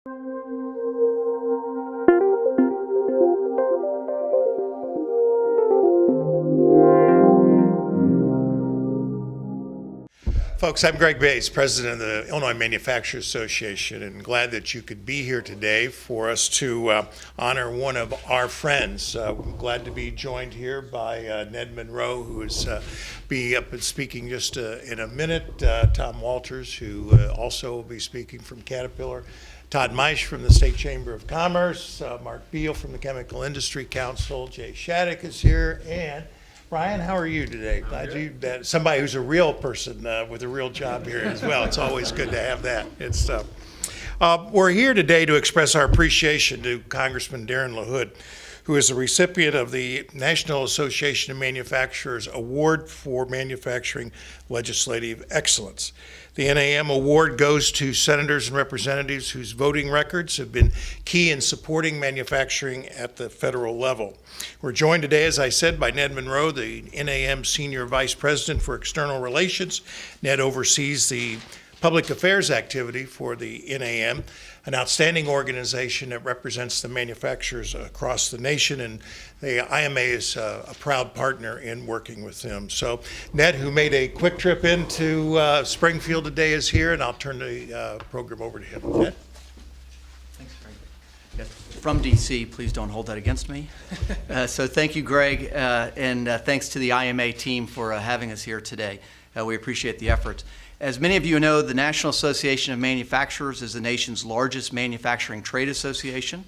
Folks, I'm Greg Bates, president of the Illinois Manufacturers Association, and glad that you could be here today for us to honor one of our friends. I'm glad to be joined here by Ned Monroe, who is be up and speaking just in a minute, Tom Walters, who also will be speaking from Caterpillar, Todd Meisch from the State Chamber of Commerce, Mark Beal from the Chemical Industry Council, Jay Shattuck is here, and Brian, how are you today? Glad you, somebody who's a real person with a real job here as well. It's always good to have that. We're here today to express our appreciation to Congressman Darin LaHood, who is a recipient of the National Association of Manufacturers Award for Manufacturing Legislative Excellence. The NAM award goes to senators and representatives whose voting records have been key in supporting manufacturing at the federal level. We're joined today, as I said, by Ned Monroe, the NAM Senior Vice President for External Relations. Ned oversees the public affairs activity for the NAM, an outstanding organization that represents the manufacturers across the nation, and the IMA is a proud partner in working with them. So Ned, who made a quick trip into Springfield today, is here, and I'll turn the program over to him. Ned? Thanks, Greg. Yes, from DC, please don't hold that against me. So thank you, Greg, and thanks to the IMA team for having us here today. We appreciate the effort. As many of you know, the National Association of Manufacturers is the nation's largest manufacturing trade association.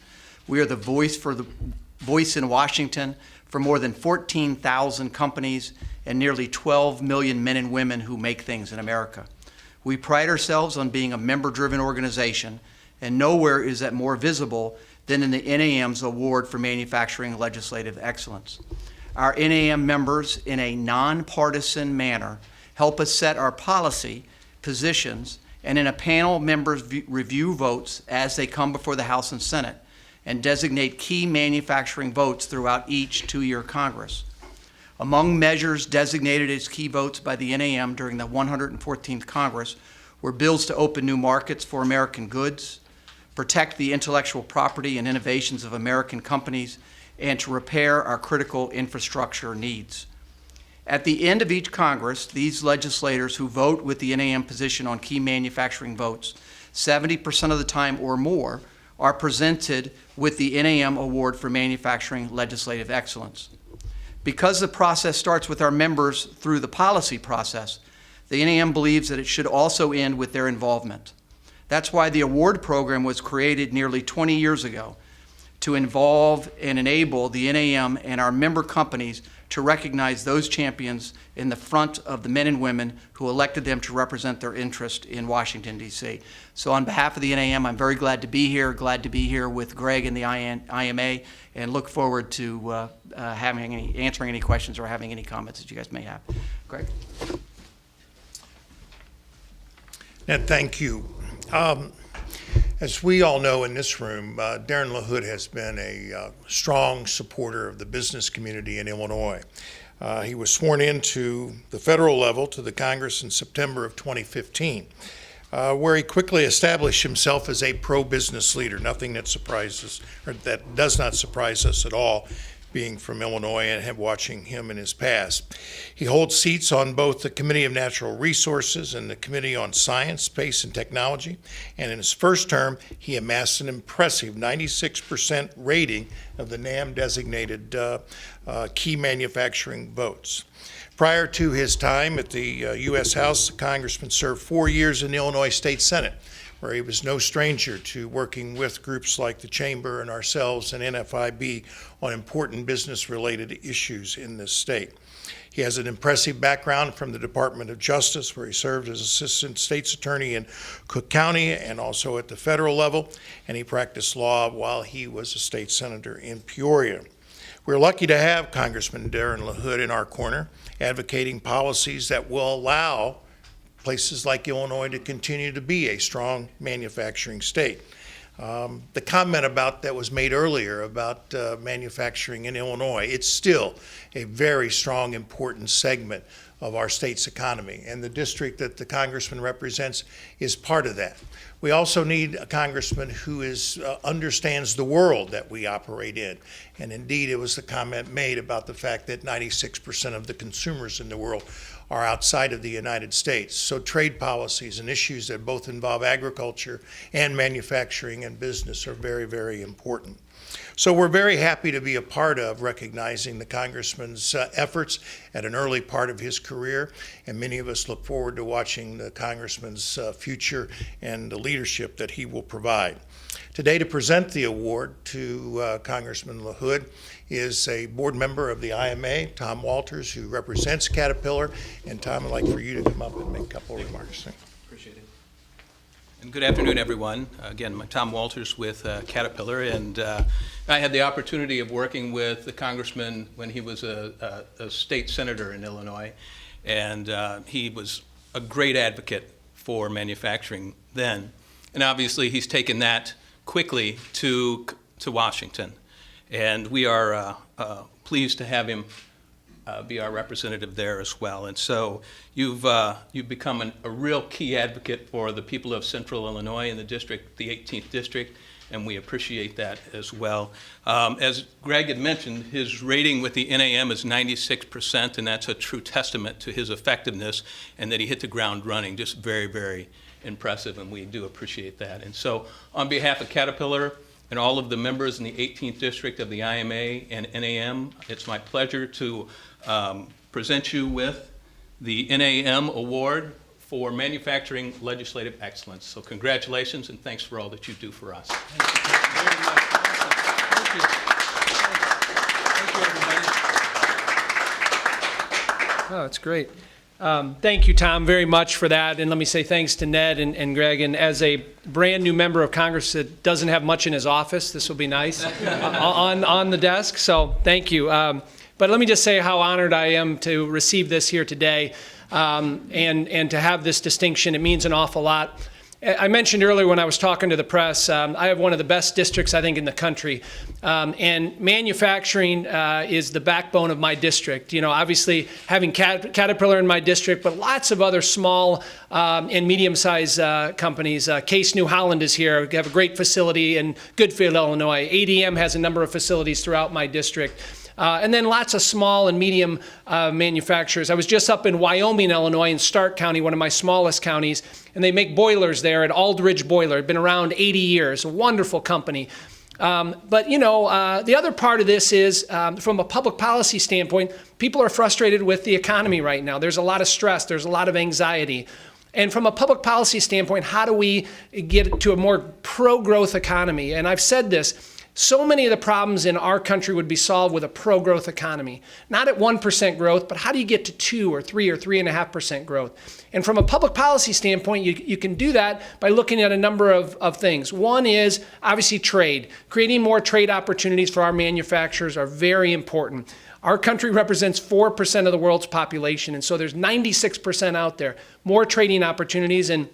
We are the voice in Washington for more than 14,000 companies and nearly 12 million men and women who make things in America. We pride ourselves on being a member-driven organization, and nowhere is that more visible than in the NAM's Award for Manufacturing Legislative Excellence. Our NAM members, in a nonpartisan manner, help us set our policy, positions, and in a panel, members review votes as they come before the House and Senate and designate key manufacturing votes throughout each two-year Congress. Among measures designated as key votes by the NAM during the 114th Congress were bills to open new markets for American goods, protect the intellectual property and innovations of American companies, and to repair our critical infrastructure needs. At the end of each Congress, these legislators who vote with the NAM position on key manufacturing votes, 70% of the time or more, are presented with the NAM Award for Manufacturing Legislative Excellence. Because the process starts with our members through the policy process, the NAM believes that it should also end with their involvement. That's why the award program was created nearly 20 years ago, to involve and enable the NAM and our member companies to recognize those champions in the front of the men and women who elected them to represent their interest in Washington, D.C. So on behalf of the NAM, I'm very glad to be here with Greg and the IMA, and look forward to answering any questions or having any comments that you guys may have. Greg? Ned, thank you. As we all know in this room, Darin LaHood has been a strong supporter of the business community in Illinois. He was sworn into the federal level to the Congress in September of 2015, where he quickly established himself as a pro-business leader, nothing that surprises, or that does not surprise us at all, being from Illinois and watching him in his past. He holds seats on both the Committee of Natural Resources and the Committee on Science, Space, and Technology, and in his first term, he amassed an impressive 96% rating of the NAM-designated key manufacturing votes. Prior to his time at the U.S. House, the Congressman served 4 years in the Illinois State Senate, where he was no stranger to working with groups like the Chamber and ourselves and NFIB on important business-related issues in this state. He has an impressive background from the Department of Justice, where he served as Assistant State's Attorney in Cook County and also at the federal level, and he practiced law while he was a state senator in Peoria. We're lucky to have Congressman Darin LaHood in our corner, advocating policies that will allow places like Illinois to continue to be a strong manufacturing state. The comment that was made earlier about manufacturing in Illinois, it's still a very strong, important segment of our state's economy, and the district that the congressman represents is part of that. We also need a congressman who understands the world that we operate in, and indeed it was the comment made about the fact that 96% of the consumers in the world are outside of the United States. So trade policies and issues that both involve agriculture and manufacturing and business are very, very important. So we're very happy to be a part of recognizing the congressman's efforts at an early part of his career, and many of us look forward to watching the congressman's future and the leadership that he will provide. Today, to present the award to Congressman LaHood is a board member of the IMA, Tom Walters, who represents Caterpillar. And Tom, I'd like for you to come up and make a couple of remarks. Appreciate it. And good afternoon, everyone. Again, I'm Tom Walters with Caterpillar, and I had the opportunity of working with the congressman when he was a state senator in Illinois, and he was a great advocate for manufacturing then. And obviously, he's taken that quickly to Washington, and we are pleased to have him be our representative there as well. And so you've become a real key advocate for the people of Central Illinois in the district, the 18th district, and we appreciate that as well. As Greg had mentioned, his rating with the NAM is 96%, and that's a true testament to his effectiveness and that he hit the ground running. Just very, very impressive, and we do appreciate that. And so on behalf of Caterpillar and all of the members in the 18th district of the IMA and NAM, it's my pleasure to present you with the NAM Award for Manufacturing Legislative Excellence. So congratulations, and thanks for all that you do for us. Thank you. Thank you, everybody. Oh, that's great. Thank you, Tom, very much for that. And let me say thanks to Ned and Greg. And as a brand new member of Congress that doesn't have much in his office, this will be nice on the desk. So thank you. But let me just say how honored I am to receive this here today and to have this distinction. It means an awful lot. I mentioned earlier when I was talking to the press, I have one of the best districts, I think, in the country. And manufacturing is the backbone of my district. You know, obviously having Caterpillar in my district, but lots of other small and medium-sized companies. Case New Holland is here. We have a great facility in Goodfield, Illinois. ADM has a number of facilities throughout my district. And then lots of small and medium manufacturers. I was just up in Wyoming, Illinois, in Stark County, one of my smallest counties, and they make boilers there at Aldridge Boiler. Been around 80 years, a wonderful company. But, you know, the other part of this is, from a public policy standpoint, people are frustrated with the economy right now. There's a lot of stress. There's a lot of anxiety. And from a public policy standpoint, how do we get to a more pro-growth economy? And I've said this. So many of the problems in our country would be solved with a pro-growth economy. Not at 1% growth, but how do you get to 2 or 3 or 3.5% growth? And from a public policy standpoint, you can do that by looking at a number of things. One is obviously trade. Creating more trade opportunities for our manufacturers are very important. Our country represents 4% of the world's population, and so there's 96% out there. More trading opportunities, and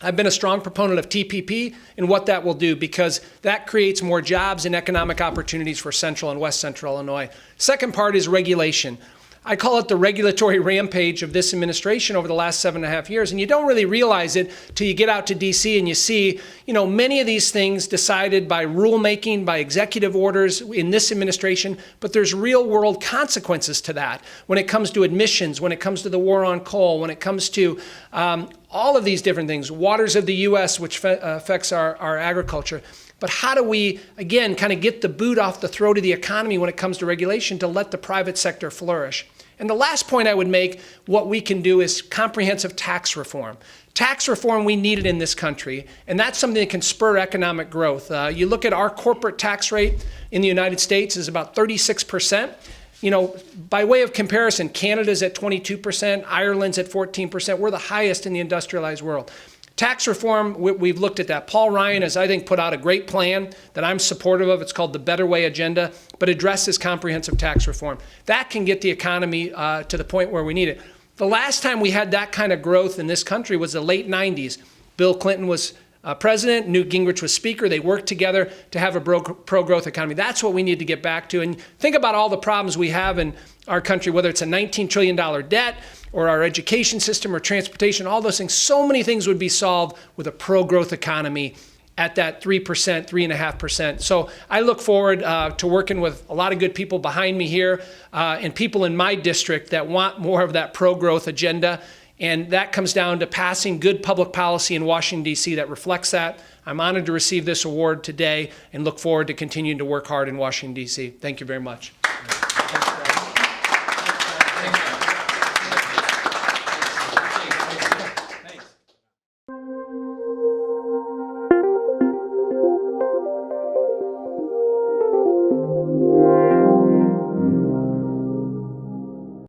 I've been a strong proponent of TPP and what that will do, because that creates more jobs and economic opportunities for Central and West Central Illinois. Second part is regulation. I call it the regulatory rampage of this administration over the last 7.5 years, and you don't really realize it till you get out to DC and you see, you know, many of these things decided by rulemaking, by executive orders in this administration, but there's real world consequences to that when it comes to emissions, when it comes to the war on coal, when it comes to all of these different things, waters of the U.S., which affects our agriculture. But how do we, again, kind of get the boot off the throat of the economy when it comes to regulation to let the private sector flourish? And the last point I would make, what we can do is comprehensive tax reform. Tax reform, we need it in this country, and that's something that can spur economic growth. You look at our corporate tax rate in the United States is about 36%. You know, by way of comparison, Canada's at 22%, Ireland's at 14%. We're the highest in the industrialized world. Tax reform, we've looked at that. Paul Ryan has, I think, put out a great plan that I'm supportive of. It's called the Better Way Agenda, but addresses comprehensive tax reform. That can get the economy to the point where we need it. The last time we had that kind of growth in this country was the late 90s. Bill Clinton was president, Newt Gingrich was speaker. They worked together to have a pro-growth economy. That's what we need to get back to. And think about all the problems we have in our country, whether it's a $19 trillion debt or our education system or transportation, all those things. So many things would be solved with a pro-growth economy at that 3%, 3.5%. So I look forward to working with a lot of good people behind me here and people in my district that want more of that pro-growth agenda. And that comes down to passing good public policy in Washington, D.C. that reflects that. I'm honored to receive this award today and look forward to continuing to work hard in Washington, D.C. Thank you very much.